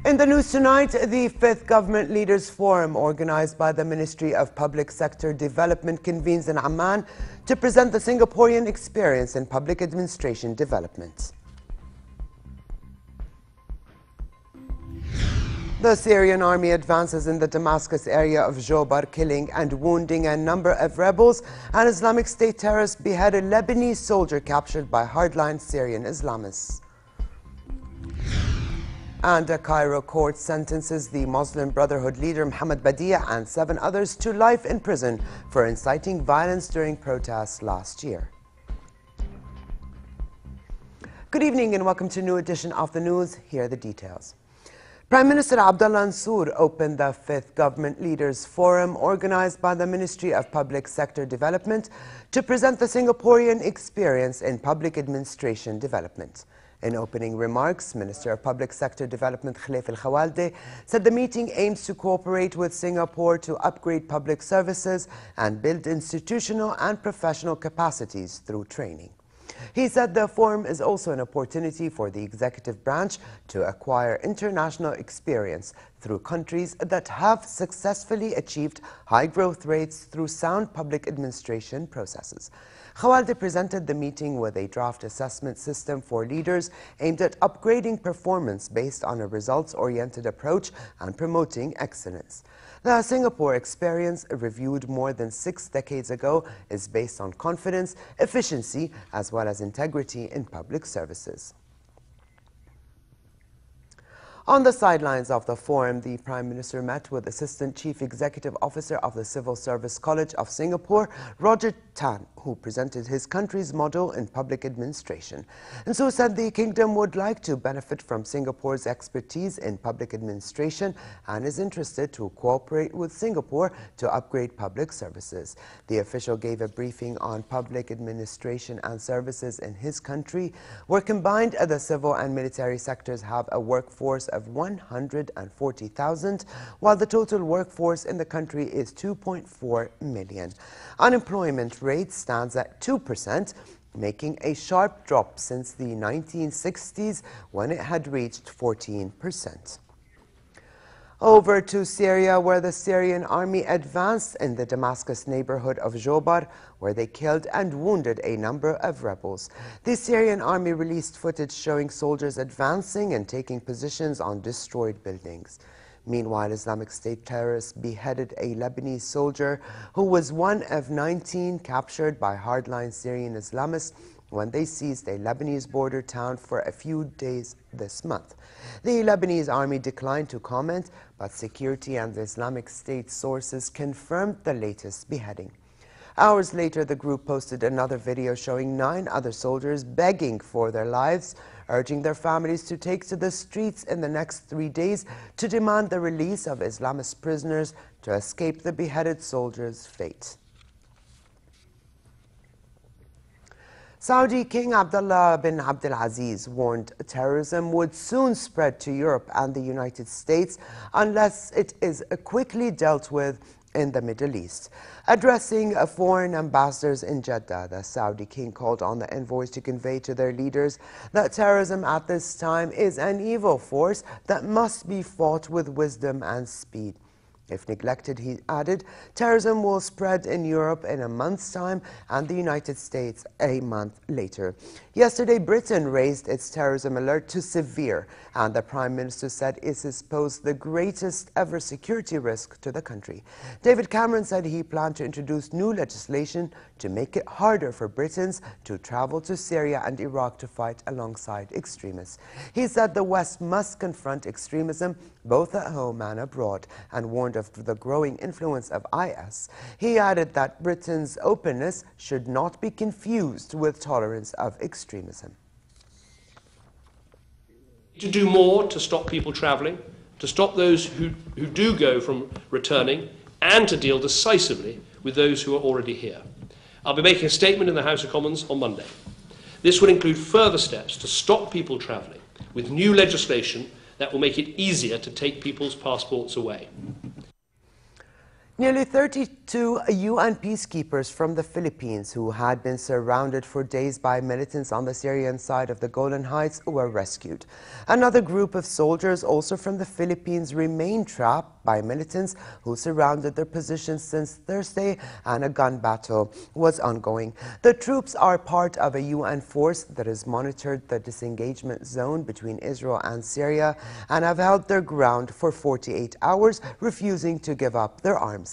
In the news tonight, the 5th Government Leaders Forum, organized by the Ministry of Public Sector Development, convenes in Amman to present the Singaporean experience in public administration development. The Syrian army advances in the Damascus area of Jobar, killing and wounding a number of rebels. An Islamic State terrorist beheaded Lebanese soldier captured by hardline Syrian Islamists. And a Cairo court sentences the Muslim Brotherhood leader Muhammad and 7 others to life in prison for inciting violence during protests last year. Good evening and welcome to a new edition of the news. Here are the details. Prime Minister Abdullah Ansur opened the 5th Government Leaders Forum organized by the Ministry of Public Sector Development to present the Singaporean experience in public administration development. In opening remarks, Minister of Public Sector Development Khalif Al-Khawalde said the meeting aims to cooperate with Singapore to upgrade public services and build institutional and professional capacities through training. He said the forum is also an opportunity for the executive branch to acquire international experience through countries that have successfully achieved high growth rates through sound public administration processes. Khawalde presented the meeting with a draft assessment system for leaders aimed at upgrading performance based on a results-oriented approach and promoting excellence. The Singapore experience, reviewed more than 6 decades ago, is based on confidence, efficiency, as well as integrity in public services. On the sidelines of the forum, the Prime Minister met with Assistant Chief Executive Officer of the Civil Service College of Singapore, Roger Tan, who presented his country's model in public administration. And so said the kingdom would like to benefit from Singapore's expertise in public administration and is interested to cooperate with Singapore to upgrade public services. The official gave a briefing on public administration and services in his country, where combined the civil and military sectors have a workforce of 140,000, while the total workforce in the country is 2.4 million. Unemployment rate stands at 2%, making a sharp drop since the 1960s when it had reached 14%. Over to Syria, where the Syrian army advanced in the Damascus neighborhood of Jobar, where they killed and wounded a number of rebels. The Syrian army released footage showing soldiers advancing and taking positions on destroyed buildings. Meanwhile, Islamic State terrorists beheaded a Lebanese soldier who was one of 19 captured by hardline Syrian Islamists when they seized a Lebanese border town for a few days this month. The Lebanese army declined to comment, but security and the Islamic State sources confirmed the latest beheading. Hours later, the group posted another video showing 9 other soldiers begging for their lives, urging their families to take to the streets in the next 3 days to demand the release of Islamist prisoners to escape the beheaded soldiers' fate. Saudi King Abdullah bin Abdulaziz warned terrorism would soon spread to Europe and the United States unless it is quickly dealt with in the Middle East. Addressing foreign ambassadors in Jeddah, the Saudi king called on the envoys to convey to their leaders that terrorism at this time is an evil force that must be fought with wisdom and speed. If neglected, he added, terrorism will spread in Europe in a month's time and the United States a month later. Yesterday, Britain raised its terrorism alert to severe, and the Prime Minister said it has posed the greatest ever security risk to the country. David Cameron said he planned to introduce new legislation to make it harder for Britons to travel to Syria and Iraq to fight alongside extremists. He said the West must confront extremism both at home and abroad, and warned of the growing influence of IS. He added that Britain's openness should not be confused with tolerance of extremism. To do more to stop people travelling, to stop those who do go from returning, and to deal decisively with those who are already here. I'll be making a statement in the House of Commons on Monday. This will include further steps to stop people travelling with new legislation that will make it easier to take people's passports away. Nearly 32 UN peacekeepers from the Philippines who had been surrounded for days by militants on the Syrian side of the Golan Heights were rescued. Another group of soldiers, also from the Philippines, remain trapped by militants who surrounded their positions since Thursday, and a gun battle was ongoing. The troops are part of a UN force that has monitored the disengagement zone between Israel and Syria and have held their ground for 48 hours, refusing to give up their arms.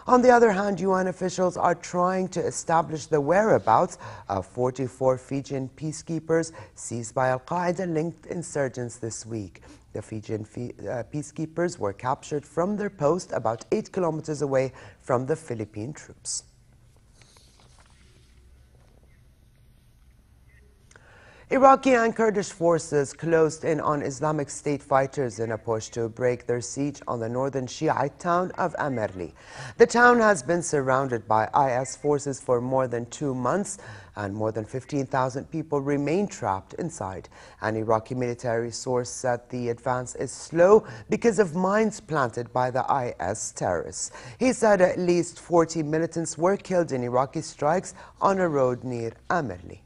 On the other hand, UN officials are trying to establish the whereabouts of 44 Fijian peacekeepers seized by Al-Qaeda-linked insurgents this week. The Fijian peacekeepers were captured from their post about 8 kilometers away from the Philippine troops. Iraqi and Kurdish forces closed in on Islamic State fighters in a push to break their siege on the northern Shiite town of Amerli. The town has been surrounded by IS forces for more than 2 months, and more than 15,000 people remain trapped inside. An Iraqi military source said the advance is slow because of mines planted by the IS terrorists. He said at least 40 militants were killed in Iraqi strikes on a road near Amerli.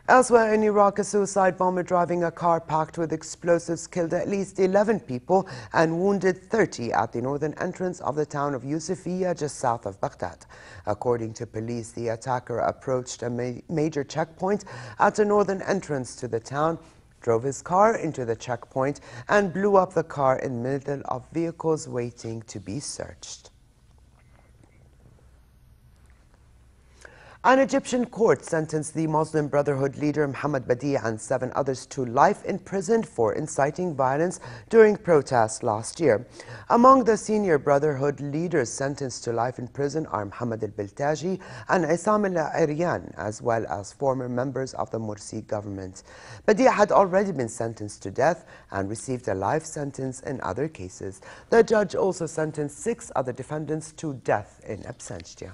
Elsewhere in Iraq, a suicide bomber driving a car packed with explosives killed at least 11 people and wounded 30 at the northern entrance of the town of Yusufiyah, just south of Baghdad. According to police, the attacker approached a major checkpoint at the northern entrance to the town, drove his car into the checkpoint, and blew up the car in the middle of vehicles waiting to be searched. An Egyptian court sentenced the Muslim Brotherhood leader Muhannad and 7 others to life in prison for inciting violence during protests last year. Among the senior Brotherhood leaders sentenced to life in prison are Muhammad al-Biltaji and Isam al-Aryan, as well as former members of the Morsi government. Badia had already been sentenced to death and received a life sentence in other cases. The judge also sentenced 6 other defendants to death in absentia.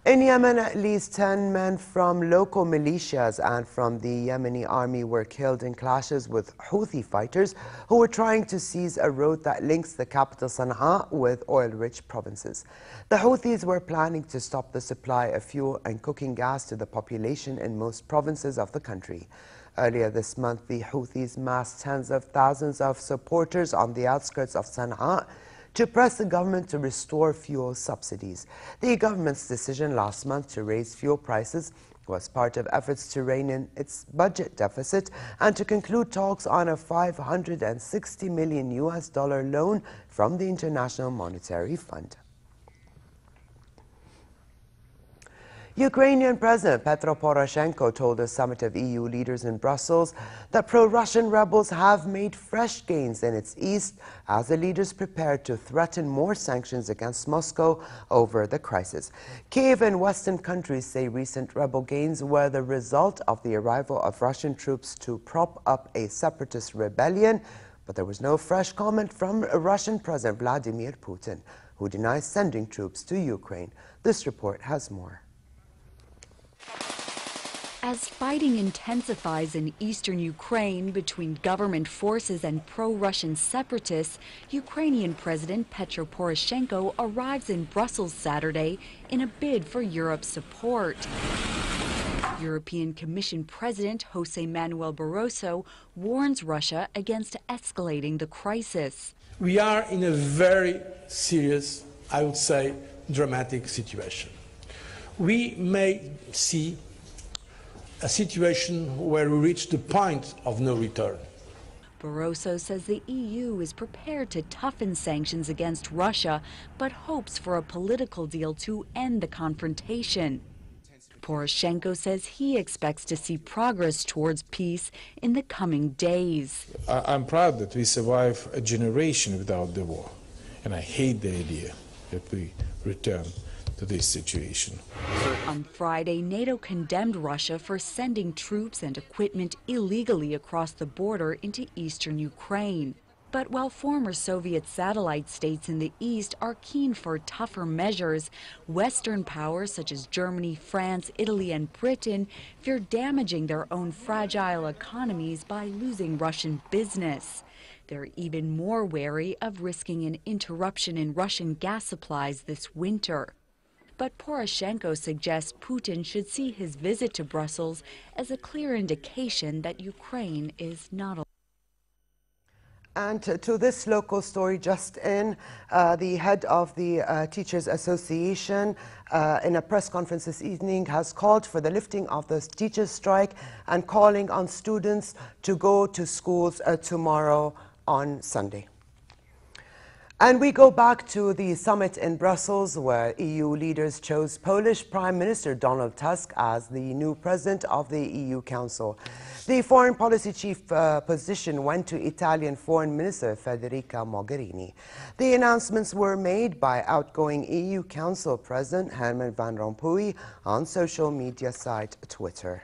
In Yemen, at least 10 men from local militias and from the Yemeni army were killed in clashes with Houthi fighters who were trying to seize a road that links the capital Sana'a with oil-rich provinces. The Houthis were planning to stop the supply of fuel and cooking gas to the population in most provinces of the country. Earlier this month, the Houthis massed tens of thousands of supporters on the outskirts of Sana'a to press the government to restore fuel subsidies. The government's decision last month to raise fuel prices was part of efforts to rein in its budget deficit and to conclude talks on a $560 million loan from the International Monetary Fund. Ukrainian President Petro Poroshenko told a summit of EU leaders in Brussels that pro-Russian rebels have made fresh gains in its east as the leaders prepare to threaten more sanctions against Moscow over the crisis. Kiev and Western countries say recent rebel gains were the result of the arrival of Russian troops to prop up a separatist rebellion, but there was no fresh comment from Russian President Vladimir Putin, who denies sending troops to Ukraine. This report has more. As fighting intensifies in eastern Ukraine between government forces and pro-Russian separatists, Ukrainian President Petro Poroshenko arrives in Brussels Saturday in a bid for Europe's support. European Commission President José Manuel Barroso warns Russia against escalating the crisis. We are in a very serious, I would say, dramatic situation. We may see a situation where we reach the point of no return. Barroso says the EU is prepared to toughen sanctions against Russia, but hopes for a political deal to end the confrontation. Poroshenko says he expects to see progress towards peace in the coming days. I'm proud that we survived a generation without the war, and I hate the idea that we return to this situation. On Friday, NATO condemned Russia for sending troops and equipment illegally across the border into eastern Ukraine. But while former Soviet satellite states in the East are keen for tougher measures, Western powers such as Germany, France, Italy, and Britain fear damaging their own fragile economies by losing Russian business. They're even more wary of risking an interruption in Russian gas supplies this winter. But Poroshenko suggests Putin should see his visit to Brussels as a clear indication that Ukraine is not alone. And to this local story just in, the head of the Teachers Association in a press conference this evening has called for the lifting of the teachers' strike and calling on students to go to schools tomorrow on Sunday. And we go back to the summit in Brussels, where EU leaders chose Polish Prime Minister Donald Tusk as the new president of the EU Council. The foreign policy chief position went to Italian Foreign Minister Federica Mogherini. The announcements were made by outgoing EU Council President Herman Van Rompuy on social media site Twitter.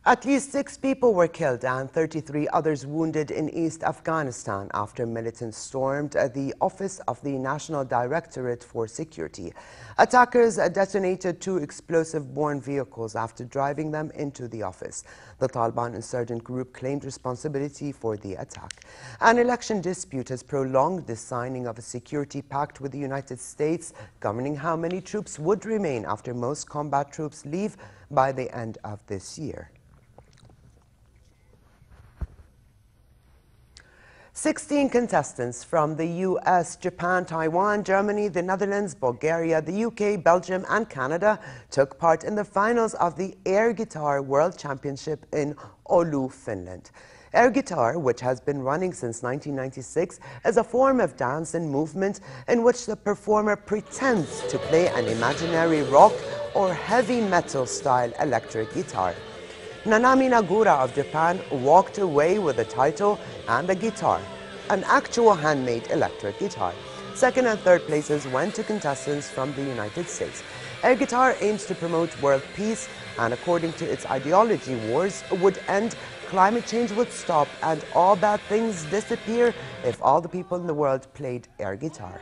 At least 6 people were killed and 33 others wounded in East Afghanistan after militants stormed the office of the National Directorate for Security. Attackers detonated 2 explosive-borne vehicles after driving them into the office. The Taliban insurgent group claimed responsibility for the attack. An election dispute has prolonged the signing of a security pact with the United States, governing how many troops would remain after most combat troops leave by the end of this year. 16 contestants from the US, Japan, Taiwan, Germany, the Netherlands, Bulgaria, the UK, Belgium, and Canada took part in the finals of the Air Guitar World Championship in Oulu, Finland. Air guitar, which has been running since 1996, is a form of dance and movement in which the performer pretends to play an imaginary rock or heavy metal style electric guitar. Nanami Nagura of Japan walked away with the title and the guitar, an actual handmade electric guitar. Second and third places went to contestants from the United States. Air guitar aims to promote world peace, and according to its ideology, wars would end, climate change would stop, and all bad things disappear if all the people in the world played air guitar.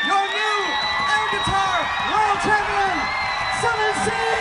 Your new air guitar world champion, Subaihi!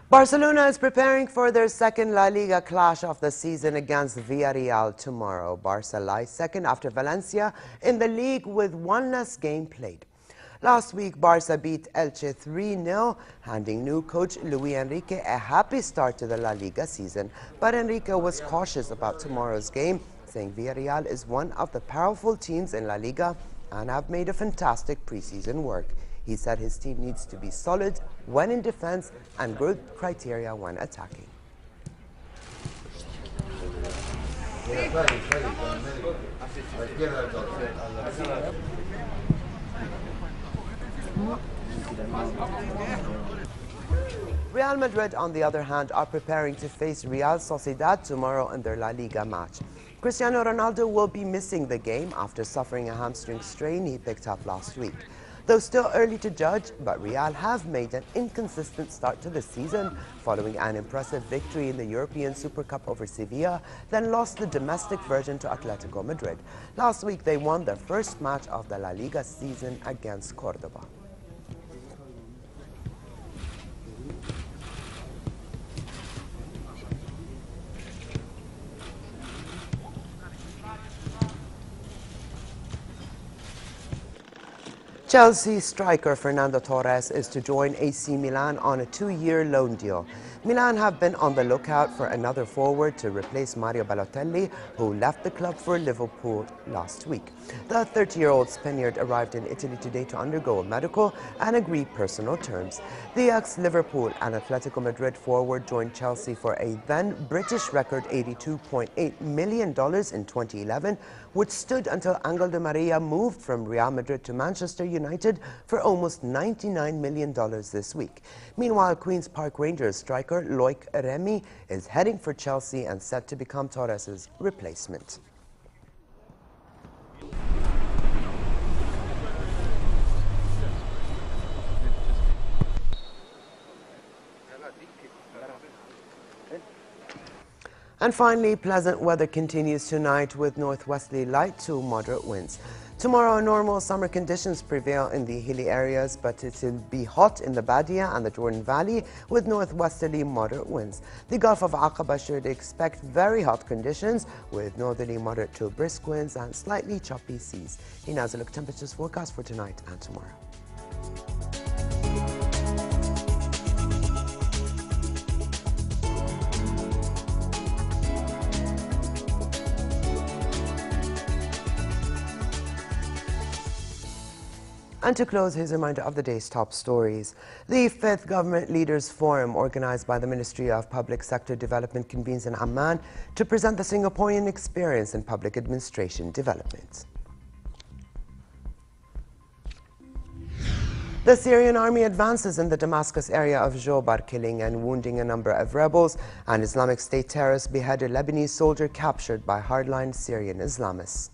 Barcelona is preparing for their second La Liga clash of the season against Villarreal tomorrow. Barca lies second after Valencia in the league with one less game played. Last week, Barca beat Elche 3-0, handing new coach Luis Enrique a happy start to the La Liga season. But Enrique was cautious about tomorrow's game, saying Villarreal is one of the powerful teams in La Liga and have made a fantastic preseason work. He said his team needs to be solid when in defense and good criteria when attacking. Real Madrid, on the other hand, are preparing to face Real Sociedad tomorrow in their La Liga match. Cristiano Ronaldo will be missing the game after suffering a hamstring strain he picked up last week. Though still early to judge, but Real have made an inconsistent start to the season, following an impressive victory in the European Super Cup over Sevilla, then lost the domestic version to Atletico Madrid. Last week, they won their first match of the La Liga season against Cordoba. Chelsea striker Fernando Torres is to join AC Milan on a 2-year loan deal. Milan have been on the lookout for another forward to replace Mario Balotelli, who left the club for Liverpool last week. The 30-year-old Spaniard arrived in Italy today to undergo a medical and agree personal terms. The ex-Liverpool and Atletico Madrid forward joined Chelsea for a then British record $82.8 million in 2011, which stood until Angel Di Maria moved from Real Madrid to Manchester United for almost $99 million this week. Meanwhile, Queen's Park Rangers striker Loic Remy is heading for Chelsea and set to become Torres' replacement. And finally, pleasant weather continues tonight with northwesterly light to moderate winds. Tomorrow, normal summer conditions prevail in the hilly areas, but it will be hot in the Badia and the Jordan Valley with northwesterly moderate winds. The Gulf of Aqaba should expect very hot conditions with northerly moderate to brisk winds and slightly choppy seas. Here now is a look at temperatures forecast for tonight and tomorrow. And to close, here's a reminder of the day's top stories. The 5th Government Leaders Forum, organized by the Ministry of Public Sector Development, convenes in Amman to present the Singaporean experience in public administration development. The Syrian army advances in the Damascus area of Jobar, killing and wounding a number of rebels, and Islamic State terrorists behead a Lebanese soldier captured by hardline Syrian Islamists.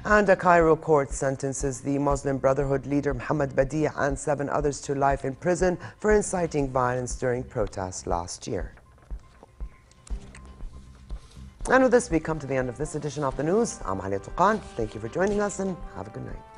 And a Cairo court sentences the Muslim Brotherhood leader Muhammad Badi and 7 others to life in prison for inciting violence during protests last year. And with this, we come to the end of this edition of the news. I'm Touqan. Thank you for joining us and have a good night.